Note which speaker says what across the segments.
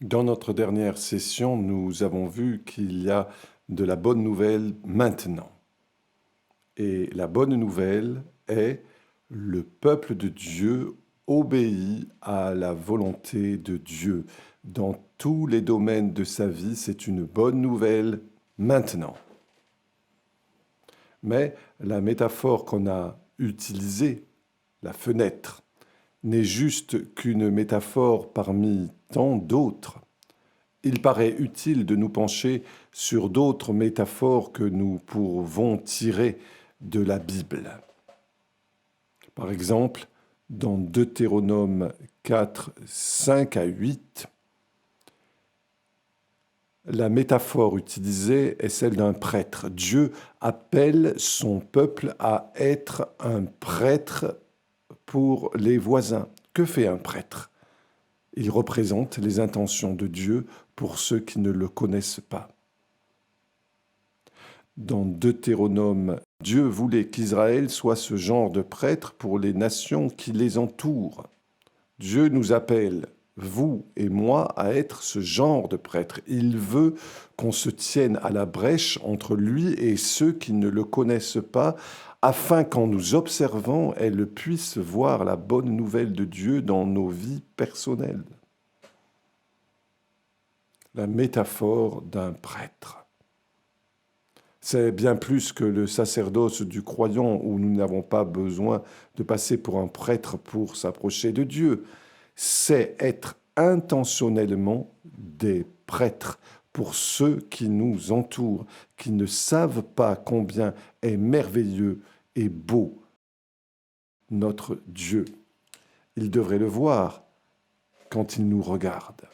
Speaker 1: Dans notre dernière session, nous avons vu qu'il y a de la bonne nouvelle maintenant. Et la bonne nouvelle est le peuple de Dieu obéit à la volonté de Dieu. Dans tous les domaines de sa vie, c'est une bonne nouvelle maintenant. Mais la métaphore qu'on a utilisée, la fenêtre, n'est juste qu'une métaphore parmi tant d'autres. Il paraît utile de nous pencher sur d'autres métaphores que nous pouvons tirer de la Bible. Par exemple, dans Deutéronome 4, 5 à 8, la métaphore utilisée est celle d'un prêtre. Dieu appelle son peuple à être un prêtre pour les voisins. Que fait un prêtre ? Il représente les intentions de Dieu pour ceux qui ne le connaissent pas. Dans Deutéronome, Dieu voulait qu'Israël soit ce genre de prêtre pour les nations qui les entourent. Dieu nous appelle, vous et moi, à être ce genre de prêtre. Il veut qu'on se tienne à la brèche entre lui et ceux qui ne le connaissent pas, afin qu'en nous observant, elles puissent voir la bonne nouvelle de Dieu dans nos vies personnelles. La métaphore d'un prêtre. C'est bien plus que le sacerdoce du croyant où nous n'avons pas besoin de passer pour un prêtre pour s'approcher de Dieu. C'est être intentionnellement des prêtres pour ceux qui nous entourent, qui ne savent pas combien est merveilleux et beau notre Dieu. Ils devraient le voir quand ils nous regardent.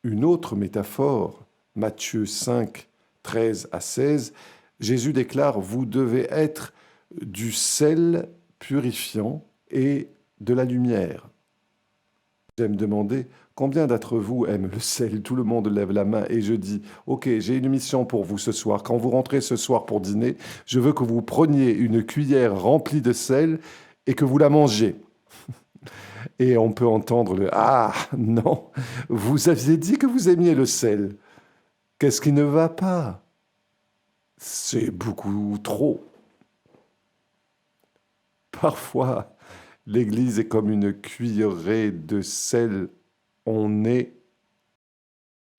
Speaker 1: Une autre métaphore, Matthieu 5, 13 à 16, Jésus déclare « Vous devez être du sel purifiant et de la lumière. » J'aime demander combien d'entre vous aiment le sel. Tout le monde lève la main et je dis « Ok, j'ai une mission pour vous ce soir. Quand vous rentrez ce soir pour dîner, je veux que vous preniez une cuillère remplie de sel et que vous la mangez. » Et on peut entendre le « Ah, non, vous aviez dit que vous aimiez le sel. Qu'est-ce qui ne va pas ? C'est beaucoup trop. » Parfois, l'Église est comme une cuillerée de sel. On est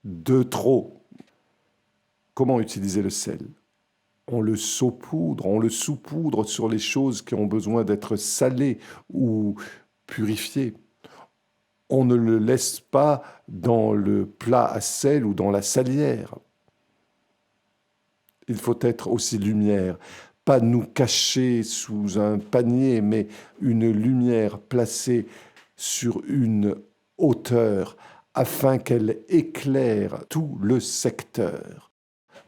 Speaker 1: de trop. Comment utiliser le sel ? On le saupoudre sur les choses qui ont besoin d'être salées ou purifiées. On ne le laisse pas dans le plat à sel ou dans la salière. Il faut être aussi lumière, pas nous cacher sous un panier, mais une lumière placée sur une hauteur afin qu'elle éclaire tout le secteur.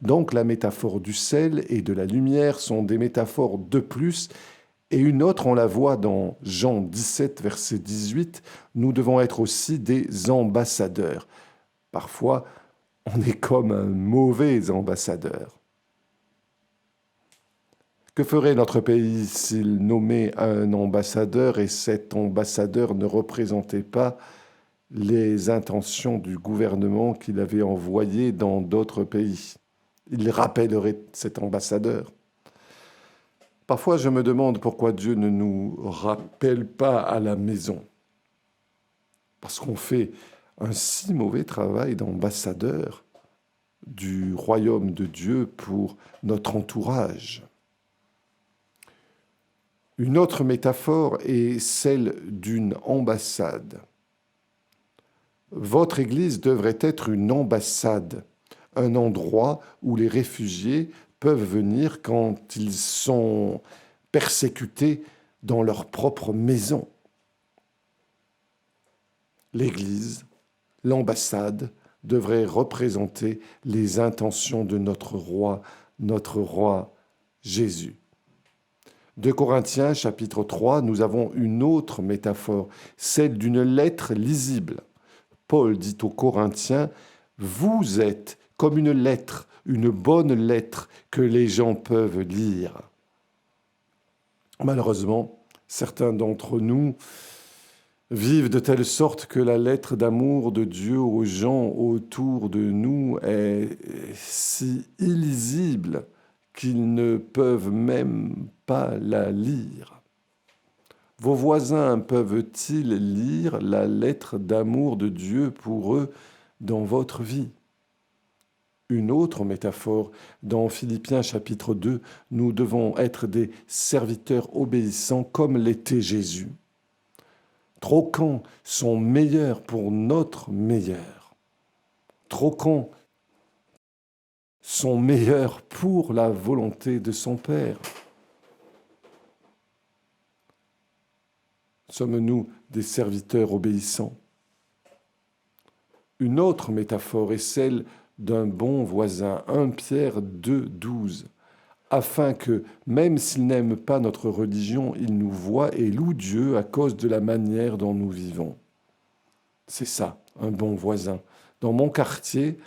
Speaker 1: Donc la métaphore du sel et de la lumière sont des métaphores de plus. Et une autre, on la voit dans Jean 17, verset 18, nous devons être aussi des ambassadeurs. Parfois, on est comme un mauvais ambassadeur. Que ferait notre pays s'il nommait un ambassadeur et cet ambassadeur ne représentait pas les intentions du gouvernement qu'il avait envoyé dans d'autres pays ? Il rappellerait cet ambassadeur. Parfois, je me demande pourquoi Dieu ne nous rappelle pas à la maison. Parce qu'on fait un si mauvais travail d'ambassadeur du royaume de Dieu pour notre entourage. Une autre métaphore est celle d'une ambassade. Votre Église devrait être une ambassade, un endroit où les réfugiés peuvent venir quand ils sont persécutés dans leur propre maison. L'Église, l'ambassade, devrait représenter les intentions de notre roi Jésus. 2 Corinthiens, chapitre 3, nous avons une autre métaphore, celle d'une lettre lisible. Paul dit aux Corinthiens, « Vous êtes comme une lettre, une bonne lettre que les gens peuvent lire. » Malheureusement, certains d'entre nous vivent de telle sorte que la lettre d'amour de Dieu aux gens autour de nous est si illisible qu'ils ne peuvent même pas la lire. Vos voisins peuvent-ils lire la lettre d'amour de Dieu pour eux dans votre vie? Une autre métaphore, dans Philippiens chapitre 2, nous devons être des serviteurs obéissants comme l'était Jésus, troquant son meilleur pour notre meilleur, troquant son meilleur pour la volonté de son Père. Sommes-nous des serviteurs obéissants? Une autre métaphore est celle d'un bon voisin, 1 Pierre 2, 12, afin que, même s'il n'aime pas notre religion, il nous voie et loue Dieu à cause de la manière dont nous vivons. C'est ça, un bon voisin. Dans mon quartier,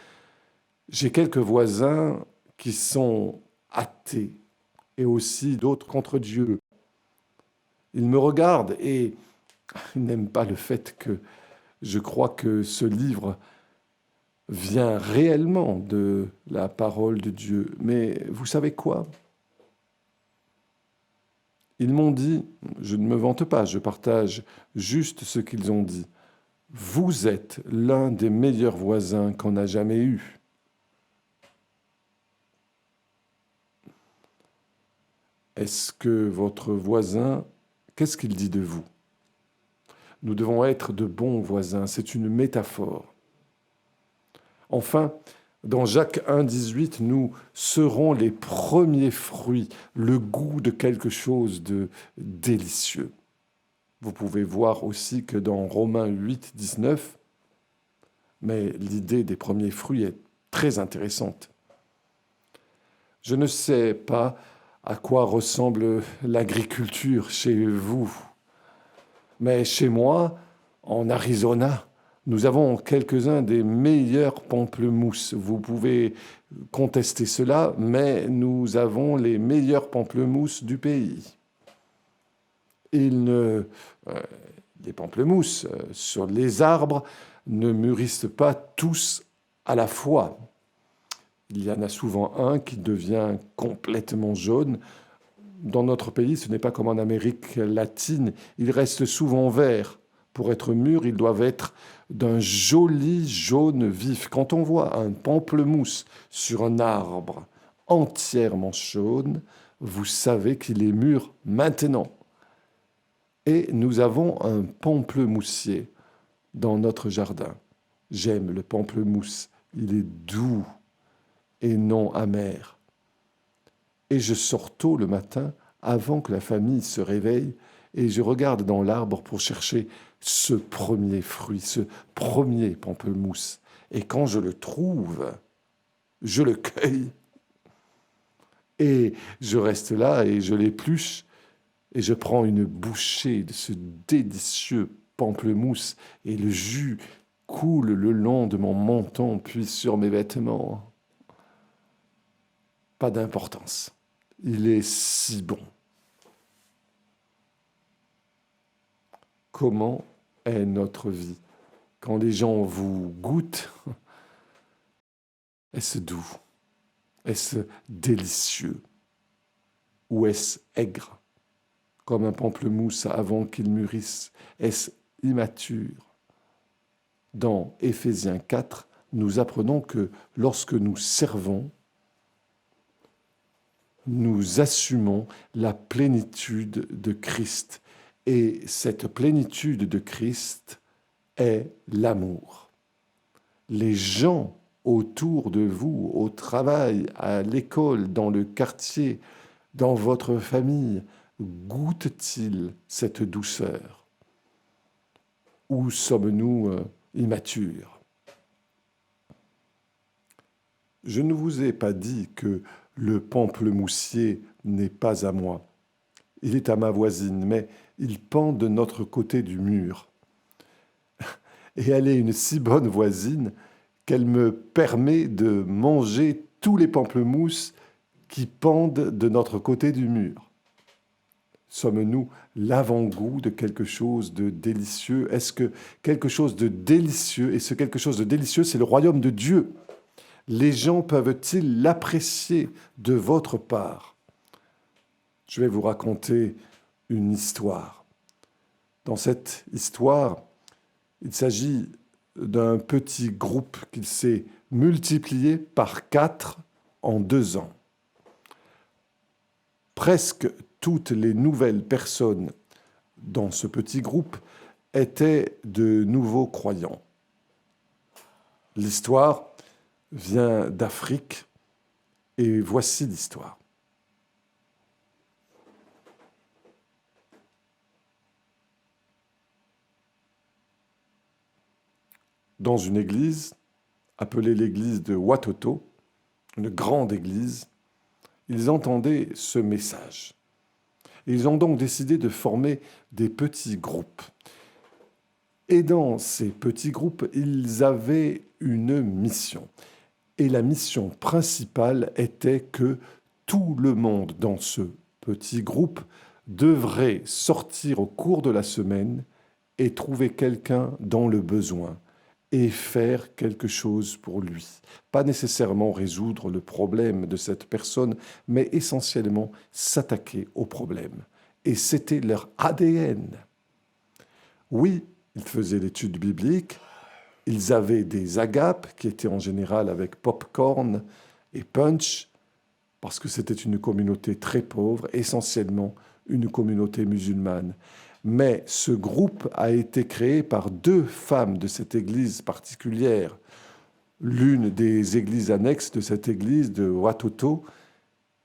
Speaker 1: j'ai quelques voisins qui sont athées et aussi d'autres contre Dieu. Ils me regardent et ils n'aiment pas le fait que je crois que ce livre vient réellement de la parole de Dieu. Mais vous savez quoi? Ils m'ont dit, je ne me vante pas, je partage juste ce qu'ils ont dit. Vous êtes l'un des meilleurs voisins qu'on a jamais eu. Est-ce que votre voisin, qu'est-ce qu'il dit de vous? Nous devons être de bons voisins, c'est une métaphore. Enfin, dans Jacques 1, 18, nous serons les premiers fruits, le goût de quelque chose de délicieux. Vous pouvez voir aussi que dans Romains 8, 19, mais l'idée des premiers fruits est très intéressante. Je ne sais pas à quoi ressemble l'agriculture chez vous, mais chez moi, en Arizona, nous avons quelques-uns des meilleurs pamplemousses. Vous pouvez contester cela, mais nous avons les meilleurs pamplemousses du pays. Les pamplemousses sur les arbres ne mûrissent pas tous à la fois. Il y en a souvent un qui devient complètement jaune. Dans notre pays, ce n'est pas comme en Amérique latine. Ils restent souvent verts. Pour être mûrs, ils doivent être d'un joli jaune vif. Quand on voit un pamplemousse sur un arbre entièrement jaune, vous savez qu'il est mûr maintenant. Et nous avons un pamplemoussier dans notre jardin. J'aime le pamplemousse. Il est doux et non amer. Et je sors tôt le matin avant que la famille se réveille et je regarde dans l'arbre pour chercher ce premier fruit, ce premier pamplemousse. Et quand je le trouve, je le cueille. Et je reste là et je l'épluche et je prends une bouchée de ce délicieux pamplemousse et le jus coule le long de mon menton puis sur mes vêtements. Pas d'importance. Il est si bon. Comment est notre vie? Quand les gens vous goûtent, est-ce doux? Est-ce délicieux? Ou est-ce aigre? Comme un pamplemousse avant qu'il mûrisse? Est-ce immature? Dans Éphésiens 4, nous apprenons que lorsque nous servons, nous assumons la plénitude de Christ. Et cette plénitude de Christ est l'amour. Les gens autour de vous, au travail, à l'école, dans le quartier, dans votre famille, goûtent-ils cette douceur? Ou sommes-nous immatures? Je ne vous ai pas dit que le pamplemoussier n'est pas à moi. Il est à ma voisine, mais il pend de notre côté du mur. Et elle est une si bonne voisine qu'elle me permet de manger tous les pamplemousses qui pendent de notre côté du mur. Sommes-nous l'avant-goût de quelque chose de délicieux? Est-ce que quelque chose de délicieux, et ce quelque chose de délicieux, c'est le royaume de Dieu? Les gens peuvent-ils l'apprécier de votre part? Je vais vous raconter une histoire. Dans cette histoire, il s'agit d'un petit groupe qui s'est multiplié par 4 en 2 ans. Presque toutes les nouvelles personnes dans ce petit groupe étaient de nouveaux croyants. L'histoire vient d'Afrique et voici l'histoire. Dans une église, appelée l'église de Watoto, une grande église, ils entendaient ce message. Ils ont donc décidé de former des petits groupes. Et dans ces petits groupes, ils avaient une mission. Et la mission principale était que tout le monde dans ce petit groupe devrait sortir au cours de la semaine et trouver quelqu'un dans le besoin et faire quelque chose pour lui. Pas nécessairement résoudre le problème de cette personne, mais essentiellement s'attaquer au problème. Et c'était leur ADN. Oui, ils faisaient l'étude biblique, ils avaient des agapes qui étaient en général avec popcorn et punch, parce que c'était une communauté très pauvre, essentiellement une communauté musulmane. Mais ce groupe a été créé par 2 femmes de cette église particulière, l'une des églises annexes de cette église de Watoto,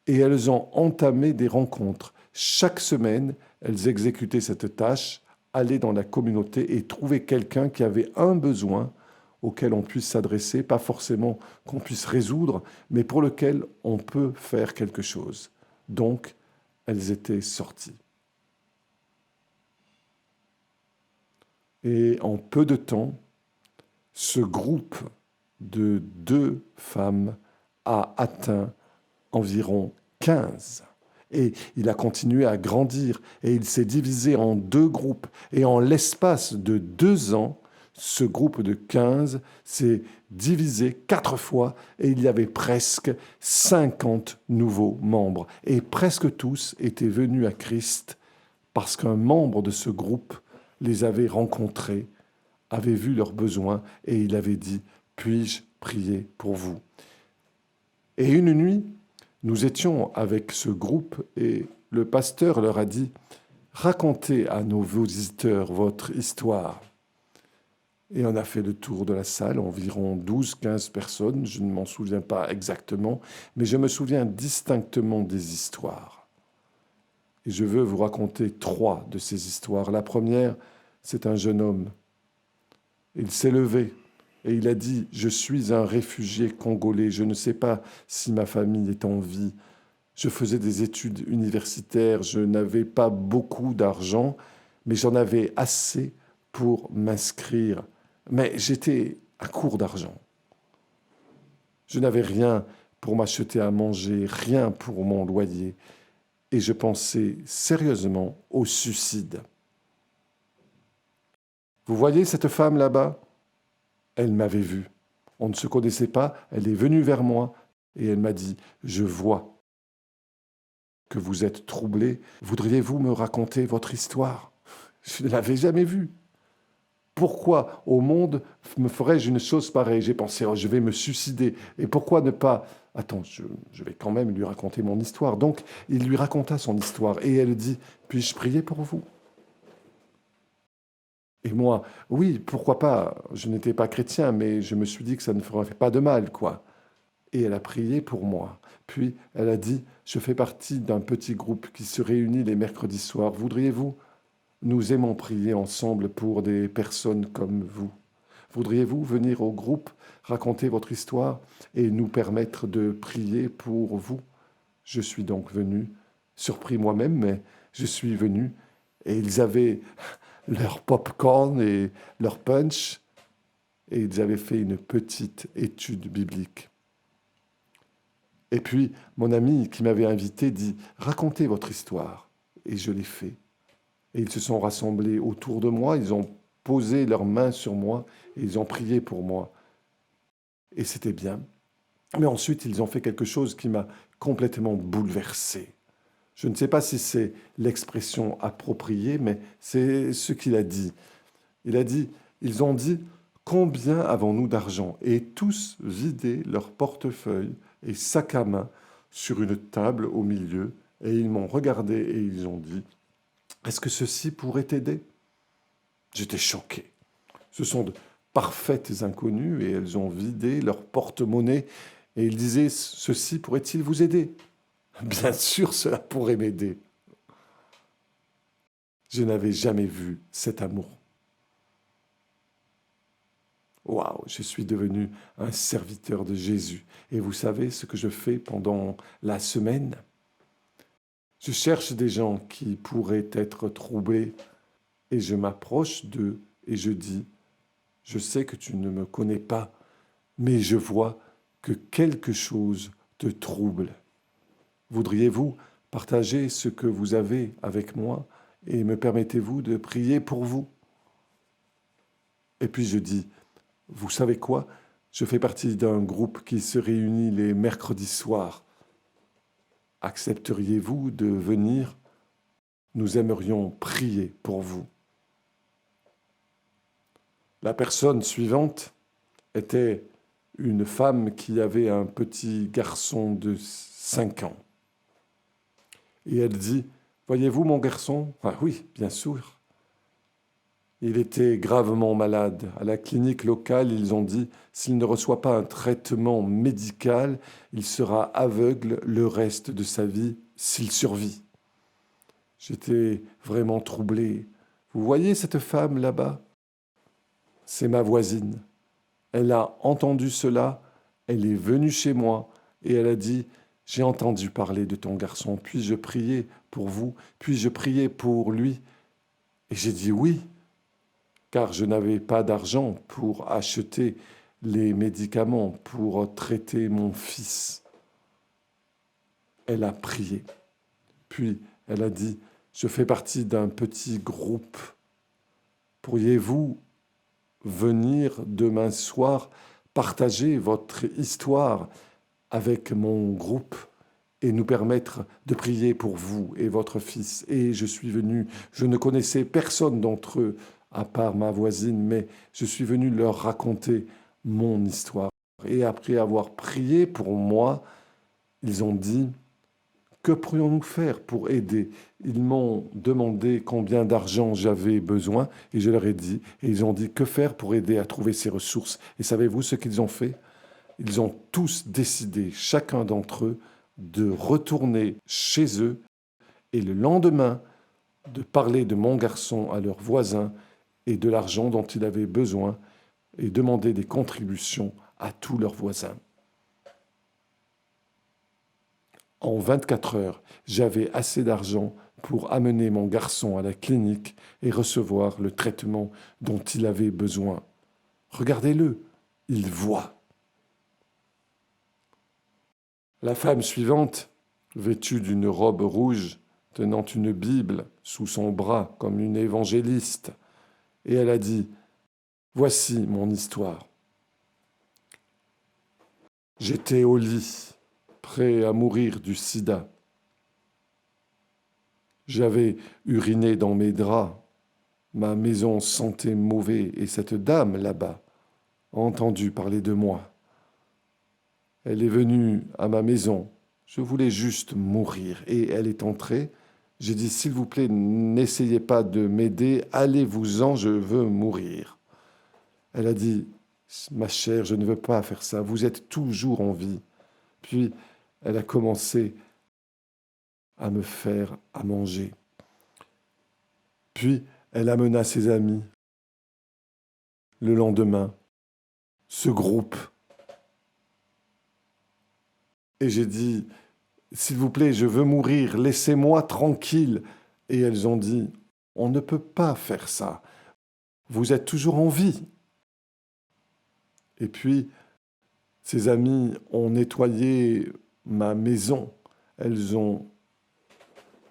Speaker 1: et elles ont entamé des rencontres. Chaque semaine, elles exécutaient cette tâche, aller dans la communauté et trouver quelqu'un qui avait un besoin auquel on puisse s'adresser, pas forcément qu'on puisse résoudre, mais pour lequel on peut faire quelque chose. Donc, elles étaient sorties. Et en peu de temps, ce groupe de 2 femmes a atteint environ 15. Et il a continué à grandir et il s'est divisé en 2 groupes. Et en l'espace de 2 ans, ce groupe de 15 s'est divisé 4 fois et il y avait presque 50 nouveaux membres. Et presque tous étaient venus à Christ parce qu'un membre de ce groupe les avait rencontrés, avait vu leurs besoins et il avait dit « Puis-je prier pour vous ?» Et une nuit, nous étions avec ce groupe et le pasteur leur a dit « Racontez à nos visiteurs votre histoire. » Et on a fait le tour de la salle, environ 12-15 personnes, je ne m'en souviens pas exactement, mais je me souviens distinctement des histoires. Et je veux vous raconter 3 de ces histoires. La première, c'est un jeune homme. Il s'est levé et il a dit « Je suis un réfugié congolais, je ne sais pas si ma famille est en vie. Je faisais des études universitaires, je n'avais pas beaucoup d'argent, mais j'en avais assez pour m'inscrire. Mais j'étais à court d'argent. Je n'avais rien pour m'acheter à manger, rien pour mon loyer. Et je pensais sérieusement au suicide. Vous voyez cette femme là-bas? Elle m'avait vu. On ne se connaissait pas, elle est venue vers moi et elle m'a dit « Je vois que vous êtes troublé. Voudriez-vous me raconter votre histoire ?» Je ne l'avais jamais vue. Pourquoi au monde me ferais-je une chose pareille? J'ai pensé, oh, je vais me suicider. Et pourquoi ne pas... Attends, je vais quand même lui raconter mon histoire. Donc, il lui raconta son histoire. Et elle dit, puis-je prier pour vous? Et moi, oui, pourquoi pas? Je n'étais pas chrétien, mais je me suis dit que ça ne ferait pas de mal, quoi. Et elle a prié pour moi. Puis, elle a dit, je fais partie d'un petit groupe qui se réunit les mercredis soirs. Voudriez-vous? Nous aimons prier ensemble pour des personnes comme vous. Voudriez-vous venir au groupe, raconter votre histoire et nous permettre de prier pour vous? Je suis donc venu, surpris moi-même, mais je suis venu et ils avaient leur popcorn et leur punch et ils avaient fait une petite étude biblique. Et puis, mon ami qui m'avait invité dit « Racontez votre histoire ». et je l'ai fait. Et ils se sont rassemblés autour de moi, ils ont posé leurs mains sur moi et ils ont prié pour moi. Et c'était bien. Mais ensuite, ils ont fait quelque chose qui m'a complètement bouleversé. Je ne sais pas si c'est l'expression appropriée, mais c'est ce qu'il a dit. Ils ont dit, combien avons-nous d'argent? Et tous vidé leur portefeuille et sac à main sur une table au milieu, et ils m'ont regardé et ils ont dit, est-ce que ceci pourrait t'aider? J'étais choqué. Ce sont de parfaites inconnues et elles ont vidé leur porte-monnaie et ils disaient, ceci pourrait-il vous aider? Bien sûr, cela pourrait m'aider. Je n'avais jamais vu cet amour. Waouh, je suis devenu un serviteur de Jésus. Et vous savez ce que je fais pendant la semaine? Je cherche des gens qui pourraient être troublés et je m'approche d'eux et je dis, je sais que tu ne me connais pas, mais je vois que quelque chose te trouble. Voudriez-vous partager ce que vous avez avec moi et me permettez-vous de prier pour vous? Et puis je dis, vous savez quoi? Je fais partie d'un groupe qui se réunit les mercredis soirs. Accepteriez-vous de venir? Nous aimerions prier pour vous. La personne suivante était une femme qui avait un petit garçon de 5 ans. Et elle dit, voyez-vous mon garçon? Ah oui, bien sûr. Il était gravement malade. À la clinique locale, ils ont dit, s'il ne reçoit pas un traitement médical, il sera aveugle le reste de sa vie s'il survit. J'étais vraiment troublé. Vous voyez cette femme là-bas? C'est ma voisine. Elle a entendu cela, elle est venue chez moi et elle a dit, j'ai entendu parler de ton garçon, puis-je prier pour vous, puis-je prier pour lui? Et j'ai dit oui, car je n'avais pas d'argent pour acheter les médicaments pour traiter mon fils. Elle a prié, puis elle a dit, je fais partie d'un petit groupe. Pourriez-vous venir demain soir partager votre histoire avec mon groupe et nous permettre de prier pour vous et votre fils? Et je suis venu, je ne connaissais personne d'entre eux à part ma voisine, mais je suis venu leur raconter mon histoire. Et après avoir prié pour moi, ils ont dit, que pourrions-nous faire pour aider? Ils m'ont demandé combien d'argent j'avais besoin et je leur ai dit, et ils ont dit, que faire pour aider à trouver ces ressources? Et savez-vous ce qu'ils ont fait? Ils ont tous décidé, chacun d'entre eux, de retourner chez eux et le lendemain de parler de mon garçon à leurs voisins et de l'argent dont il avait besoin et demander des contributions à tous leurs voisins. En 24 heures, j'avais assez d'argent pour amener mon garçon à la clinique et recevoir le traitement dont il avait besoin. Regardez-le, il voit. La femme suivante, vêtue d'une robe rouge, tenant une Bible sous son bras comme une évangéliste, et elle a dit, « Voici mon histoire. J'étais au lit, prêt à mourir du sida. J'avais uriné dans mes draps, ma maison sentait mauvais et cette dame là-bas a entendu parler de moi. Elle est venue à ma maison, je voulais juste mourir et elle est entrée. J'ai dit, s'il vous plaît, n'essayez pas de m'aider, allez-vous-en, je veux mourir. Elle a dit, ma chère, je ne veux pas faire ça, vous êtes toujours en vie. Puis elle a commencé à me faire à manger. Puis elle amena ses amis. Le lendemain, ce groupe. Et j'ai dit, s'il vous plaît, je veux mourir, laissez-moi tranquille. Et elles ont dit, on ne peut pas faire ça. Vous êtes toujours en vie. Et puis, ses amis ont nettoyé ma maison. Elles ont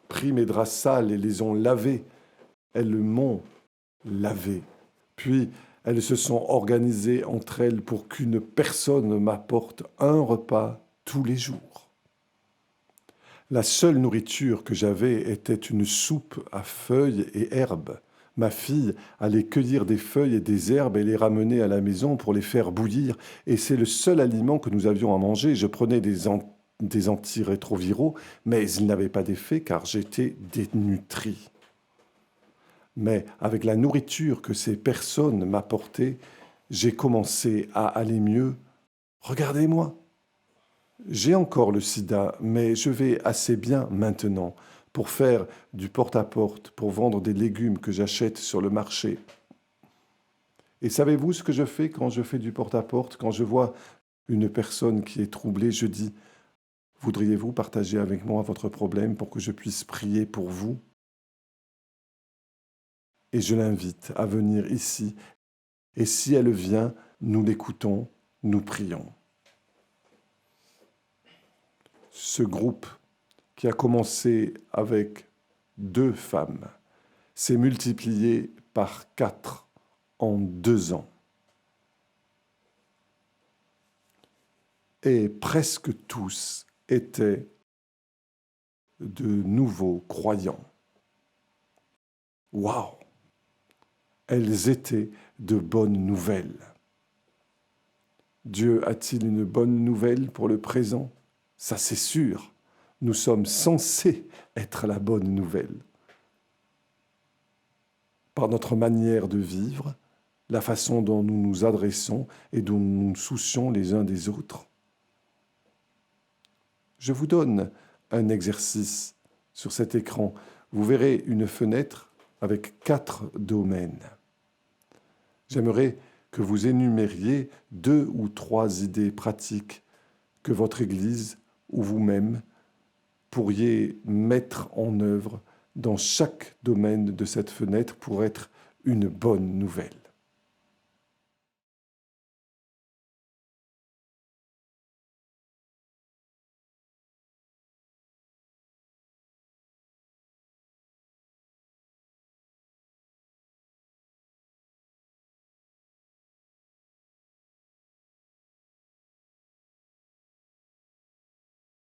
Speaker 1: pris mes draps sales et les ont lavés. Elles m'ont lavé. Puis, elles se sont organisées entre elles pour qu'une personne m'apporte un repas tous les jours. La seule nourriture que j'avais était une soupe à feuilles et herbes. Ma fille allait cueillir des feuilles et des herbes et les ramener à la maison pour les faire bouillir, et c'est le seul aliment que nous avions à manger. Je prenais des antirétroviraux, mais ils n'avaient pas d'effet car j'étais dénutri. Mais avec la nourriture que ces personnes m'apportaient, j'ai commencé à aller mieux. Regardez-moi. J'ai encore le sida, mais je vais assez bien maintenant pour faire du porte-à-porte, pour vendre des légumes que j'achète sur le marché. Et savez-vous ce que je fais quand je fais du porte-à-porte? Quand je vois une personne qui est troublée, je dis, voudriez-vous partager avec moi votre problème pour que je puisse prier pour vous? Et je l'invite à venir ici. Et si elle vient, nous l'écoutons, nous prions. Ce groupe qui a commencé avec 2 femmes s'est multiplié par 4 en 2 ans. Et presque tous étaient de nouveaux croyants. Waouh! Elles étaient de bonnes nouvelles. Dieu a-t-il une bonne nouvelle pour le présent? Ça, c'est sûr. Nous sommes censés être la bonne nouvelle. Par notre manière de vivre, la façon dont nous nous adressons et dont nous nous soucions les uns des autres. Je vous donne un exercice sur cet écran. Vous verrez une fenêtre avec 4 domaines. J'aimerais que vous énumériez 2 ou 3 idées pratiques que votre Église ou vous-même pourriez mettre en œuvre dans chaque domaine de cette fenêtre pour être une bonne nouvelle.